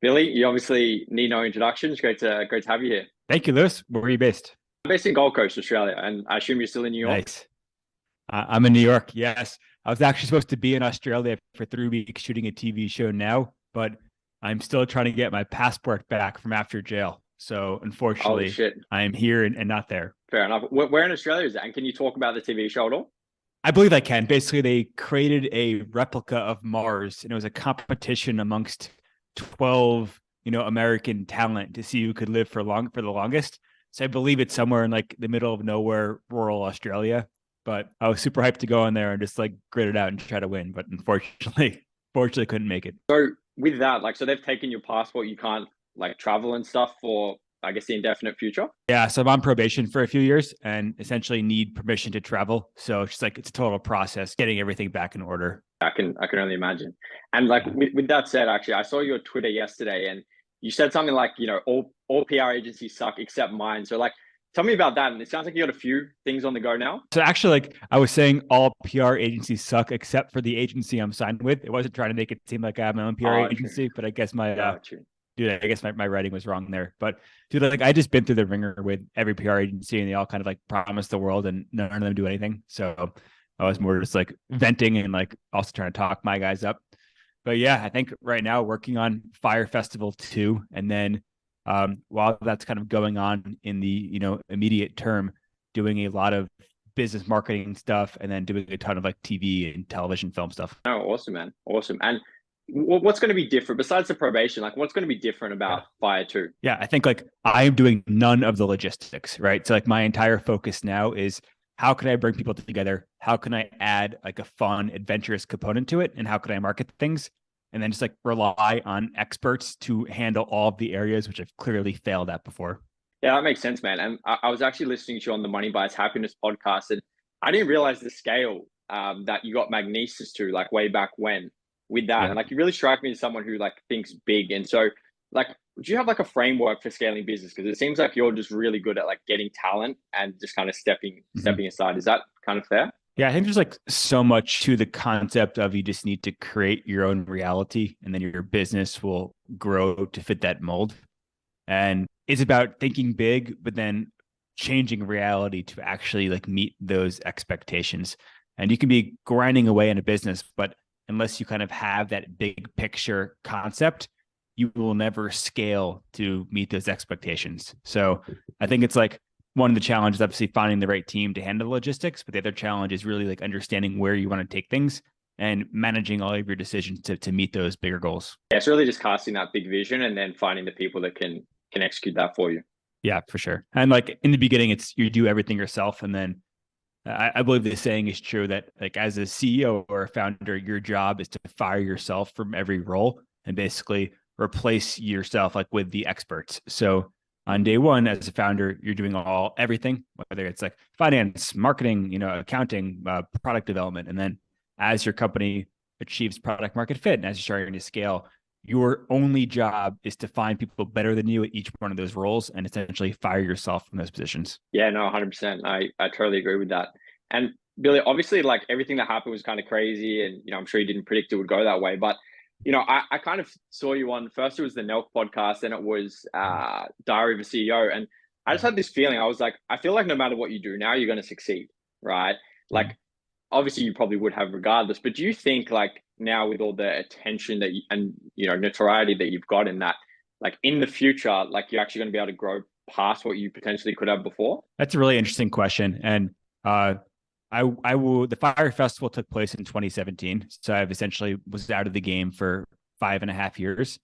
Billy, you obviously need no introduction. It's great to have you here. Thank you, Lewis. Where are you based? I'm based in Gold Coast, Australia, and I assume you're still in New York. Nice. I'm in New York. Yes. I was actually supposed to be in Australia for 3 weeks shooting a TV show now, but I'm still trying to get my passport back from after jail. So Holy unfortunately, shit, I am here and not there. fair enough. Where in Australia is that? And can you talk about the TV show at all? I believe I can. Basically, they created a replica of Mars, and it was a competition amongst 12, American talent to see who could live for the longest. So I believe it's somewhere in like the middle of nowhere, rural Australia. But I was super hyped to go in there and just like grit it out and try to win. But fortunately couldn't make it. So with that, so they've taken your passport. You can't like travel and stuff for, I guess, the indefinite future. Yeah, so I'm on probation for a few years and essentially need permission to travel. So it's just like it's a total process getting everything back in order. I can only imagine. And like with that said, actually, I saw your Twitter yesterday, and you said something like, all PR agencies suck except mine. So like, tell me about that. And it sounds like you got a few things on the go now. So actually, like I was saying, all PR agencies suck except for the agency I'm signed with. It wasn't trying to make it seem like I have my own PR Oh, true. agency, but I guess my Got you. dude, I guess my writing was wrong there. But dude, like I just been through the ringer with every PR agency and they all kind of like promise the world and none of them do anything. So I was more just like venting and like also trying to talk my guys up. But yeah, I think right now working on Fyre Festival 2. And then while that's kind of going on in the, immediate term, doing a lot of business marketing stuff and then doing a ton of like TV and television film stuff. Oh, awesome, man. Awesome. And what's going to be different besides the probation? Like, what's going to be different Yeah. about Fire 2? Yeah, I think like I'm doing none of the logistics, right? So like my entire focus now is how can I bring people together? How can I add like a fun, adventurous component to it? And how can I market things? And then just like rely on experts to handle all of the areas which I've clearly failed at before. Yeah, that makes sense, man. And I was actually listening to you on the Money Bites Happiness podcast, and I didn't realize the scale that you got Magnesis to, like way back when with that. Yeah. And like, you really strike me as someone who like thinks big. And so, like, do you have like a framework for scaling business? Because it seems like you're just really good at like getting talent and just kind of stepping Mhm. stepping aside. Is that kind of fair? Yeah, I think there's like so much to the concept of you just need to create your own reality and then your business will grow to fit that mold. And it's about thinking big, but then changing reality to actually like meet those expectations. And you can be grinding away in a business, but unless you kind of have that big picture concept, you will never scale to meet those expectations. So I think it's like one of the challenges, obviously finding the right team to handle logistics, but the other challenge is really like understanding where you want to take things and managing all of your decisions to meet those bigger goals. Yeah, it's really just casting that big vision and then finding the people that can execute that for you. Yeah, for sure. And like in the beginning, it's you do everything yourself. And then I believe the saying is true that like as a CEO or a founder, your job is to fire yourself from every role and basically replace yourself like with the experts. So on day one, as a founder, you're doing everything, whether it's like finance, marketing, accounting, product development. And then as your company achieves product market fit and as you're starting to scale, your only job is to find people better than you at each one of those roles and essentially fire yourself from those positions. Yeah, no, 100%. I totally agree with that. And Billy, obviously, like everything that happened was kind of crazy, and I'm sure you didn't predict it would go that way. But I kind of saw you on first. It was the Nelk podcast, then it was Diary of a CEO, and I just Yeah. had this feeling. I was like, I feel like no matter what you do now, you're going to succeed, right? Mhm. Like, obviously, you probably would have regardless. But do you think like now with all the attention that and notoriety that you've got in that, like in the future, like you're actually going to be able to grow past what you potentially could have before? That's a really interesting question. And uh, I will. The Fyre Festival took place in 2017, so I've essentially was out of the game for 5.5 years,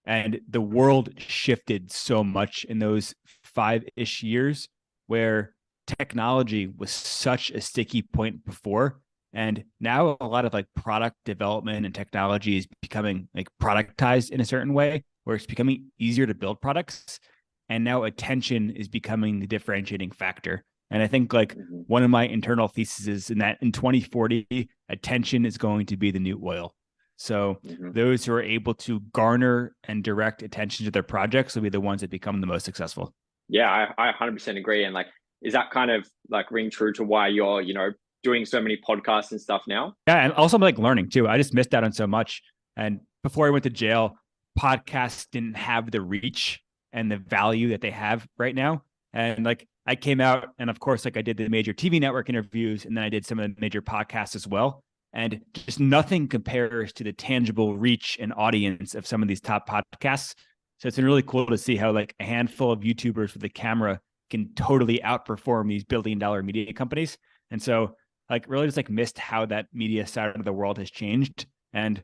and the world shifted so much in those 5-ish years, where technology was such a sticky point before, and now a lot of like product development and technology is becoming like productized in a certain way, where it's becoming easier to build products, and now attention is becoming the differentiating factor. And I think like Mhm. one of my internal theses is in that in 2040, attention is going to be the new oil. So Mhm. those who are able to garner and direct attention to their projects will be the ones that become the most successful. Yeah, I 100% agree. And like, is that kind of like ring true to why you're, doing so many podcasts and stuff now? Yeah, and also I'm like learning too. I just missed out on so much. And before I went to jail, podcasts didn't have the reach and the value that they have right now. And like I came out and of course, like I did the major TV network interviews and then I did some of the major podcasts as well. And just nothing compares to the tangible reach and audience of some of these top podcasts. So it's been really cool to see how like a handful of YouTubers with a camera can totally outperform these billion-dollar media companies. And so like really just like missed how that media side of the world has changed. And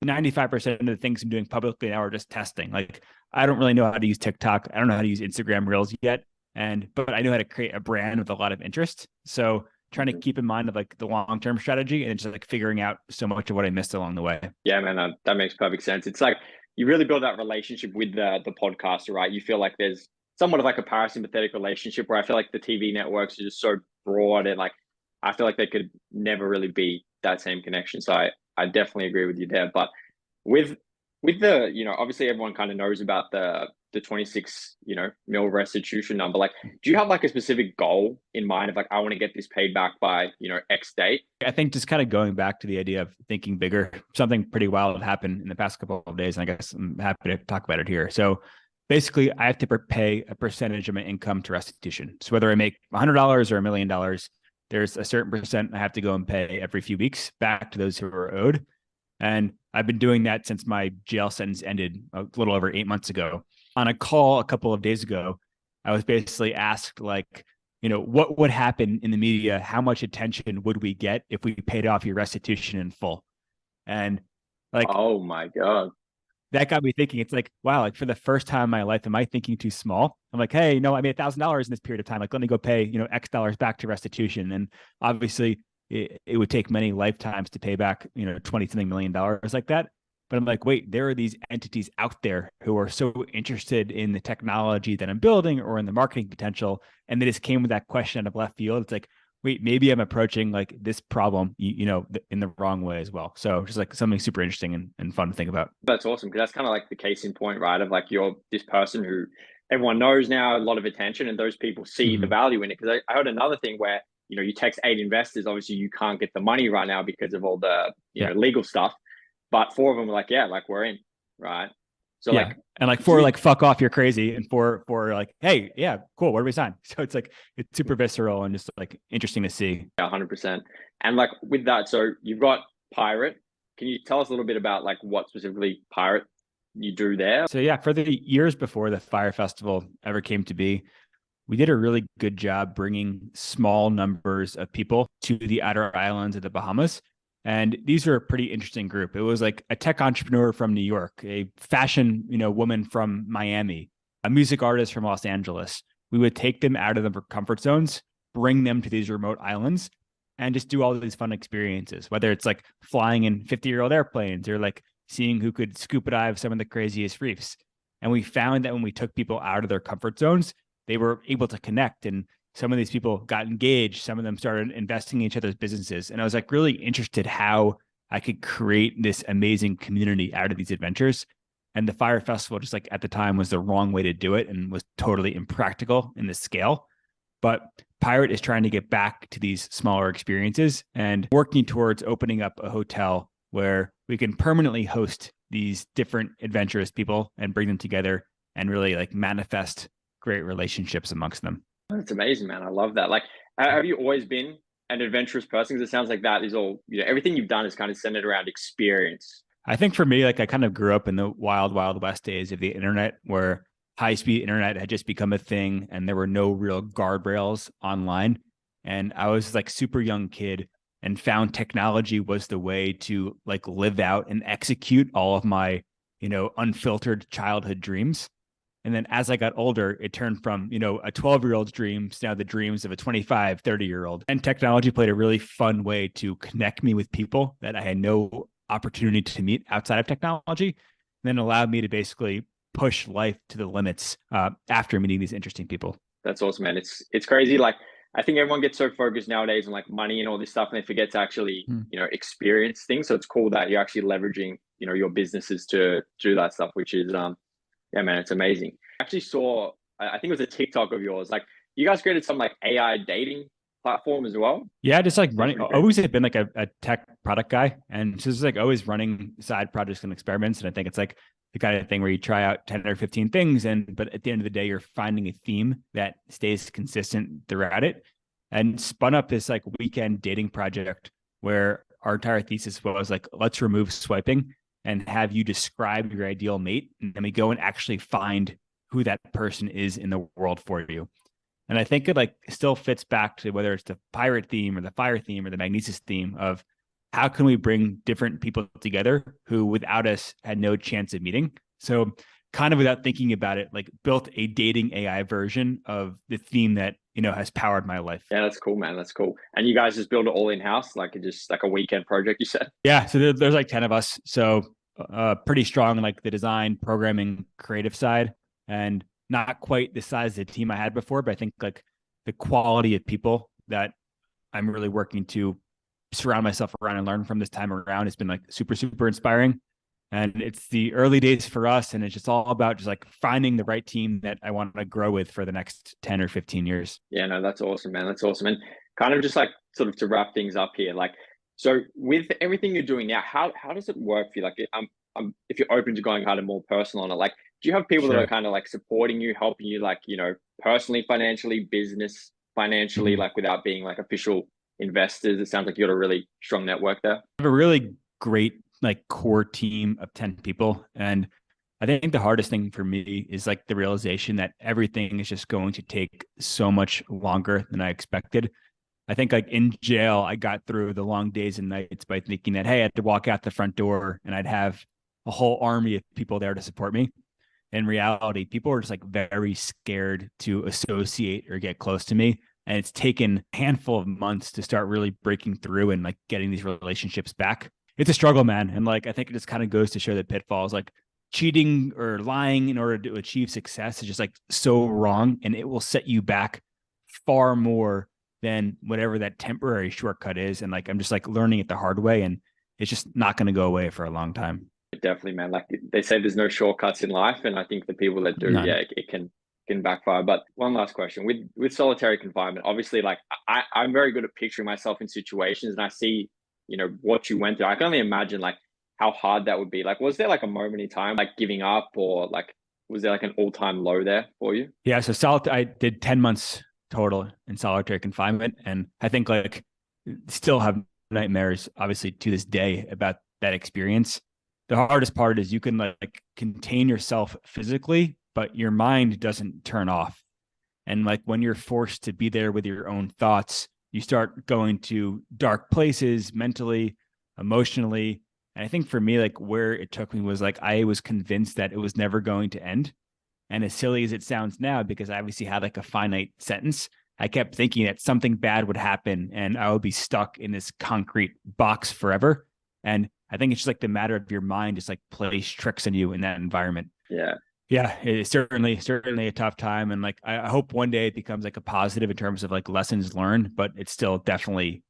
95% of the things I'm doing publicly now are just testing. Like I don't really know how to use TikTok. I don't know how to use Instagram Reels yet. But I know how to create a brand with a lot of interest. So trying to keep in mind of like the long-term strategy and just like figuring out so much of what I missed along the way. Yeah, man, that makes perfect sense. It's like you really build that relationship with the podcaster, right? You feel like there's somewhat of like a parasympathetic relationship where I feel like the TV networks are just so broad and like I feel like they could never really be that same connection. So I definitely agree with you there. But with the, obviously everyone kind of knows about the 26, mil restitution number. Like, do you have like a specific goal in mind of like, I want to get this paid back by, X date? I think just kind of going back to the idea of thinking bigger, something pretty wild happened in the past couple of days. And I guess I'm happy to talk about it here. So basically I have to pay a percentage of my income to restitution. So whether I make $100 or $1 million, there's a certain percent I have to go and pay every few weeks back to those who are owed. And I've been doing that since my jail sentence ended a little over 8 months ago. On a call a couple of days ago, I was basically asked like, what would happen in the media? How much attention would we get if we paid off your restitution in full? And like, oh my God, that got me thinking. It's like, wow, like for the first time in my life, am I thinking too small? I'm like, hey, I made $1,000 in this period of time. Like, let me go pay, X dollars back to restitution. And obviously it would take many lifetimes to pay back, 20 something million dollars like that. But I'm like, wait, there are these entities out there who are so interested in the technology that I'm building or in the marketing potential. And they just came with that question out of left field. It's like, wait, maybe I'm approaching like this problem, in the wrong way as well. So just like something super interesting and fun to think about. That's awesome. Because that's kind of like the case in point, right? Of like you're this person who everyone knows now, a lot of attention, and those people see the value in it. Because I heard another thing where, you text 8 investors, obviously you can't get the money right now because of all the, legal stuff. But 4 of them were like, yeah, like we're in, right? So yeah. And like 4 like fuck off, you're crazy, and 4 like, hey, yeah, cool, where do we sign? So it's like it's super visceral and just like interesting to see. Yeah, 100%. And like with that, so you've got Pirate. Can you tell us a little bit about like what specifically Pirate you do there? So yeah, for the years before the Fyre Festival ever came to be, we did a really good job bringing small numbers of people to the outer islands of the Bahamas. And these were a pretty interesting group. It was like a tech entrepreneur from New York, a fashion, woman from Miami, a music artist from Los Angeles. We would take them out of their comfort zones, bring them to these remote islands, and just do all of these fun experiences, whether it's like flying in 50-year-old airplanes or like seeing who could scuba dive some of the craziest reefs. And we found that when we took people out of their comfort zones, they were able to connect, and some of these people got engaged. Some of them started investing in each other's businesses. And I was like really interested how I could create this amazing community out of these adventures. And the Fyre Festival, just like at the time, was the wrong way to do it and was totally impractical in the scale. But Pirate is trying to get back to these smaller experiences and working towards opening up a hotel where we can permanently host these different adventurous people and bring them together and really like manifest great relationships amongst them. That's amazing, man. I love that. Like, have you always been an adventurous person? Because it sounds like that is all, everything you've done is kind of centered around experience. I think for me, like I kind of grew up in the wild, wild west days of the internet where high-speed internet had just become a thing and there were no real guardrails online. And I was like super young kid and found technology was the way to like live out and execute all of my, unfiltered childhood dreams. And then as I got older, it turned from, a 12-year-old's dreams, now the dreams of a 25, 30-year-old. And technology played a really fun way to connect me with people that I had no opportunity to meet outside of technology, and then allowed me to basically push life to the limits after meeting these interesting people. That's awesome, man. It's crazy. Like, I think everyone gets so focused nowadays on like money and all this stuff, and they forget to actually, experience things. So it's cool that you're actually leveraging, your businesses to do that stuff, which is, yeah, man, it's amazing. I actually saw, I think it was a TikTok of yours. Like, you guys created some like AI dating platform as well. Yeah, just like running. Always have been like a tech product guy, and just like always running side projects and experiments. And I think it's like the kind of thing where you try out 10 or 15 things, but at the end of the day, you're finding a theme that stays consistent throughout it. And spun up this like weekend dating project where our entire thesis was like, let's remove swiping and have you describe your ideal mate. And then we go and actually find who that person is in the world for you. And I think it like still fits back to whether it's the pirate theme or the fire theme or the magnesis theme of how can we bring different people together who without us had no chance of meeting. So kind of without thinking about it, like built a dating AI version of the theme that, has powered my life. Yeah, that's cool, man. That's cool. And you guys just build it all in-house, like just like a weekend project, you said? Yeah. So there's like 10 of us. So pretty strong in like the design, programming, creative side, and not quite the size of the team I had before, but I think like the quality of people that I'm really working to surround myself around and learn from this time around has been like super, super inspiring. And it's the early days for us. And it's just all about just like finding the right team that I want to grow with for the next 10 or 15 years. Yeah, no, that's awesome, man. That's awesome. And kind of just like sort of to wrap things up here, like, so with everything you're doing now, how does it work for you? Like, if you're open to going kind of more personal on it, like, do you have people that are kind of like supporting you, helping you, like, personally, financially, business, financially, like without being like official investors? It sounds like you got a really strong network there. I have a really great like core team of 10 people. And I think the hardest thing for me is like the realization that everything is just going to take so much longer than I expected. I think like in jail, I got through the long days and nights by thinking that, hey, I had to walk out the front door and I'd have a whole army of people there to support me. In reality, people are just like very scared to associate or get close to me. And it's taken a handful of months to start really breaking through and like getting these relationships back. It's a struggle, man. And like, I think it just kind of goes to show the pitfalls, like cheating or lying in order to achieve success is just like so wrong. And it will set you back far more than whatever that temporary shortcut is. And like, I'm just like learning it the hard way, and it's just not going to go away for a long time. Definitely, man. Like they say, there's no shortcuts in life. And I think the people that do, yeah, it can backfire. But one last question with solitary confinement, obviously, like I'm very good at picturing myself in situations, and I see, what you went through. I can only imagine like how hard that would be. Like, was there like a moment in time, like giving up, or like, was there like an all-time low there for you? Yeah. So I did 10 months total in solitary confinement. And I think like still have nightmares, obviously to this day, about that experience. The hardest part is you can like contain yourself physically, but your mind doesn't turn off. And like when you're forced to be there with your own thoughts, you start going to dark places mentally, emotionally. And I think for me, like where it took me was like, I was convinced that it was never going to end. And as silly as it sounds now, because I obviously had like a finite sentence, I kept thinking that something bad would happen and I would be stuck in this concrete box forever. And I think it's just like the matter of your mind just like plays tricks on you in that environment. Yeah. Yeah, it's certainly a tough time. And like, I hope one day it becomes like a positive in terms of like lessons learned, but it's still definitely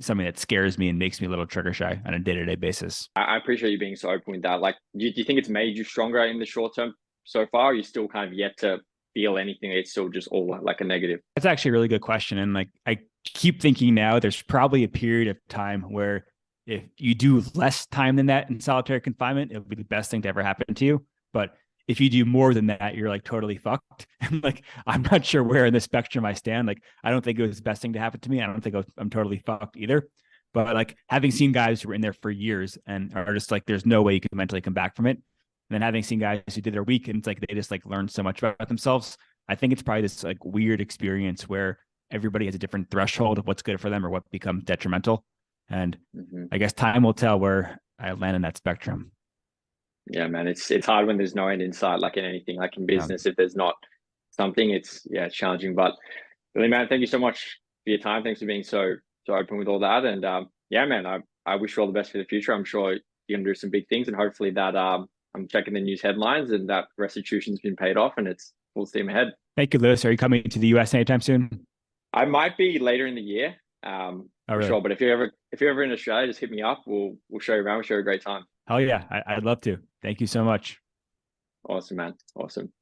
something that scares me and makes me a little trigger shy on a day-to-day basis. I appreciate you being so open with that. Like, do you think it's made you stronger in the short term so far? Or are you still kind of yet to feel anything? It's still just all like a negative. That's actually a really good question. And like, I keep thinking now there's probably a period of time where if you do less time than that in solitary confinement, it would be the best thing to ever happen to you. But if you do more than that, you're like totally fucked. And like, I'm not sure where in the spectrum I stand. Like, I don't think it was the best thing to happen to me. I don't think I'm totally fucked either. But like having seen guys who were in there for years and are just like, there's no way you can mentally come back from it. And then having seen guys who did their week and it's like, they just like learned so much about themselves. I think it's probably this like weird experience where everybody has a different threshold of what's good for them or what becomes detrimental. And I guess time will tell where I land in that spectrum. Yeah, man, it's hard when there's no end in sight, like in anything, like in business. If there's not something, it's challenging. But really, man, thank you so much for your time. Thanks for being so open with all that. And yeah, man, I wish you all the best for the future. I'm sure you're gonna do some big things, and hopefully that I'm checking the news headlines and that restitution's been paid off and it's full steam ahead. Thank you, Lewis. Are you coming to the US anytime soon? I might be later in the year. For sure. But if you're ever in Australia, just hit me up. We'll show you around. We'll show you a great time. Hell yeah. I'd love to. Thank you so much. Awesome, man. Awesome.